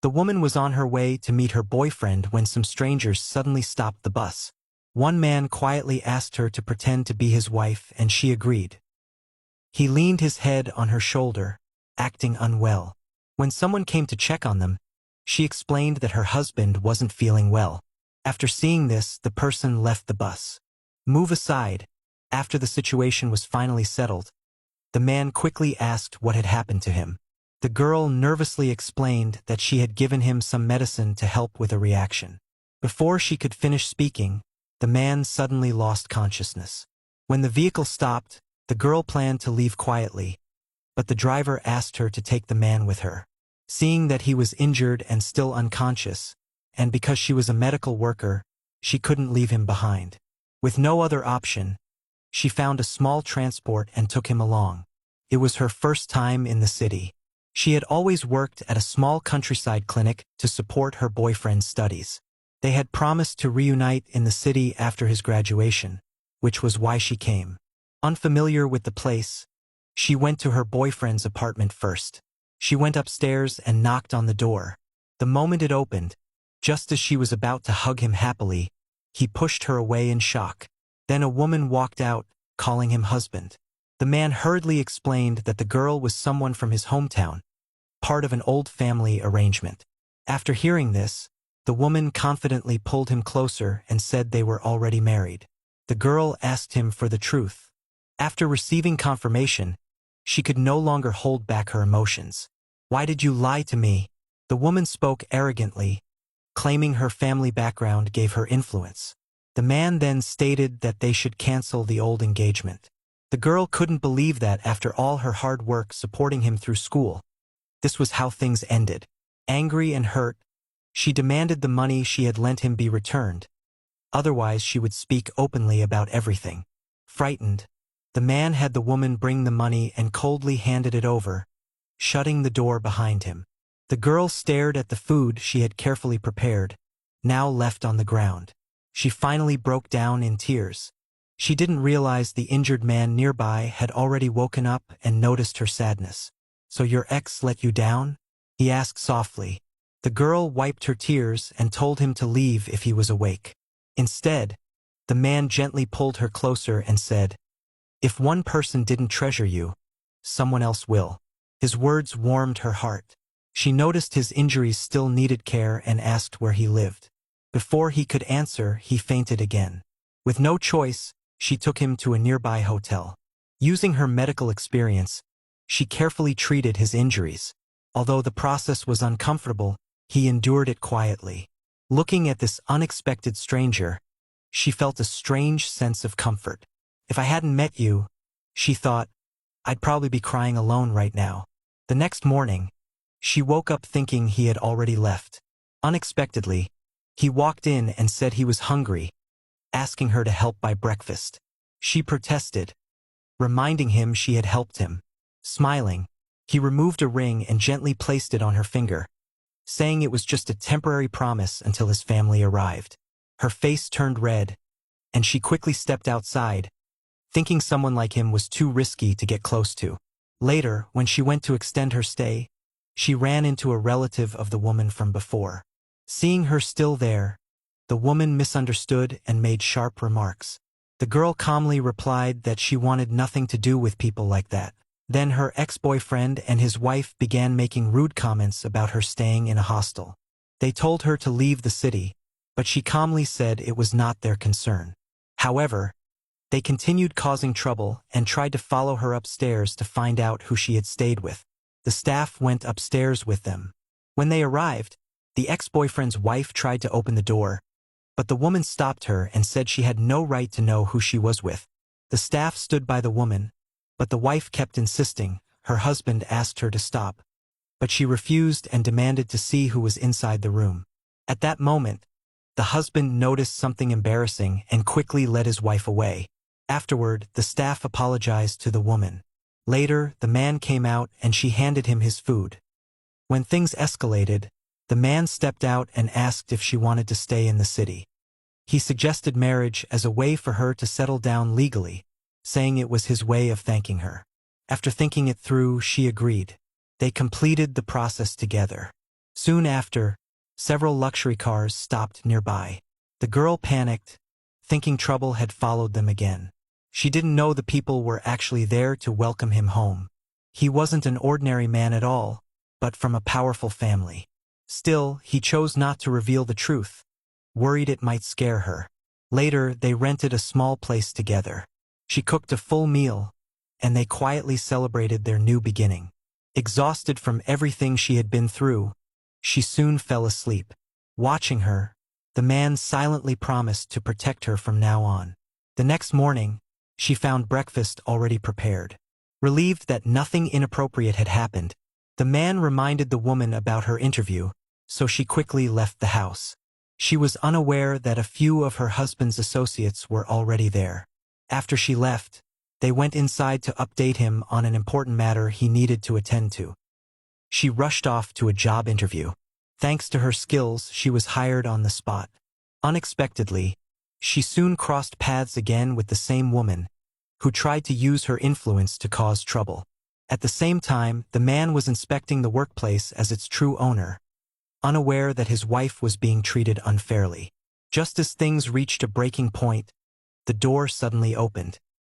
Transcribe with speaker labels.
Speaker 1: The woman was on her way to meet her boyfriend when some strangers suddenly stopped the bus. One man quietly asked her to pretend to be his wife, and she agreed. He leaned his head on her shoulder, acting unwell. When someone came to check on them, she explained that her husband wasn't feeling well. After seeing this, the person left the bus. Move aside. After the situation was finally settled, the man quickly asked what had happened to him. The girl nervously explained that she had given him some medicine to help with a reaction. Before she could finish speaking, the man suddenly lost consciousness. When the vehicle stopped, the girl planned to leave quietly, but the driver asked her to take the man with her. Seeing that he was injured and still unconscious, and because she was a medical worker, she couldn't leave him behind. With no other option, she found a small transport and took him along. It was her first time in the city. She had always worked at a small countryside clinic to support her boyfriend's studies. They had promised to reunite in the city after his graduation, which was why she came. Unfamiliar with the place, she went to her boyfriend's apartment first. She went upstairs and knocked on the door. The moment it opened, just as she was about to hug him happily, he pushed her away in shock. Then a woman walked out, calling him husband. The man hurriedly explained that the girl was someone from his hometown, part of an old family arrangement. After hearing this, the woman confidently pulled him closer and said they were already married. The girl asked him for the truth. After receiving confirmation, she could no longer hold back her emotions. "Why did you lie to me?" The woman spoke arrogantly, claiming her family background gave her influence. The man then stated that they should cancel the old engagement. The girl couldn't believe that after all her hard work supporting him through school, this was how things ended. Angry and hurt, she demanded the money she had lent him be returned. Otherwise, she would speak openly about everything. Frightened, the man had the woman bring the money and coldly handed it over, shutting the door behind him. The girl stared at the food she had carefully prepared, now left on the ground. She finally broke down in tears. She didn't realize the injured man nearby had already woken up and noticed her sadness. "So your ex let you down?" he asked softly. The girl wiped her tears and told him to leave if he was awake. Instead, the man gently pulled her closer and said, "If one person didn't treasure you, someone else will." His words warmed her heart. She noticed his injuries still needed care and asked where he lived. Before he could answer, he fainted again. With no choice, she took him to a nearby hotel. Using her medical experience, she carefully treated his injuries. Although the process was uncomfortable, he endured it quietly. Looking at this unexpected stranger, she felt a strange sense of comfort. "If I hadn't met you," she thought, "I'd probably be crying alone right now." The next morning, she woke up thinking he had already left. Unexpectedly, he walked in and said he was hungry, asking her to help buy breakfast. She protested, reminding him she had helped him. Smiling, he removed a ring and gently placed it on her finger, saying it was just a temporary promise until his family arrived. Her face turned red, and she quickly stepped outside, thinking someone like him was too risky to get close to. Later, when she went to extend her stay, she ran into a relative of the woman from before. Seeing her still there, the woman misunderstood and made sharp remarks. The girl calmly replied that she wanted nothing to do with people like that. Then her ex-boyfriend and his wife began making rude comments about her staying in a hostel. They told her to leave the city, but she calmly said it was not their concern. However, they continued causing trouble and tried to follow her upstairs to find out who she had stayed with. The staff went upstairs with them. When they arrived, the ex-boyfriend's wife tried to open the door, but the woman stopped her and said she had no right to know who she was with. The staff stood by the woman, but the wife kept insisting. Her husband asked her to stop, but she refused and demanded to see who was inside the room. At that moment, the husband noticed something embarrassing and quickly led his wife away. Afterward, the staff apologized to the woman. Later, the man came out and she handed him his food. When things escalated, the man stepped out and asked if she wanted to stay in the city. He suggested marriage as a way for her to settle down legally, saying it was his way of thanking her. After thinking it through, she agreed. They completed the process together. Soon after, several luxury cars stopped nearby. The girl panicked, thinking trouble had followed them again. She didn't know the people were actually there to welcome him home. He wasn't an ordinary man at all, but from a powerful family. Still, he chose not to reveal the truth, worried it might scare her. Later, they rented a small place together. She cooked a full meal, and they quietly celebrated their new beginning. Exhausted from everything she had been through, she soon fell asleep. Watching her, the man silently promised to protect her from now on. The next morning, she found breakfast already prepared. Relieved that nothing inappropriate had happened, the man reminded the woman about her interview, so she quickly left the house. She was unaware that a few of her husband's associates were already there. After she left, they went inside to update him on an important matter he needed to attend to. She rushed off to a job interview. Thanks to her skills, she was hired on the spot. Unexpectedly, she soon crossed paths again with the same woman, who tried to use her influence to cause trouble. At the same time, the man was inspecting the workplace as its true owner, unaware that his wife was being treated unfairly. Just as things reached a breaking point, the door suddenly opened.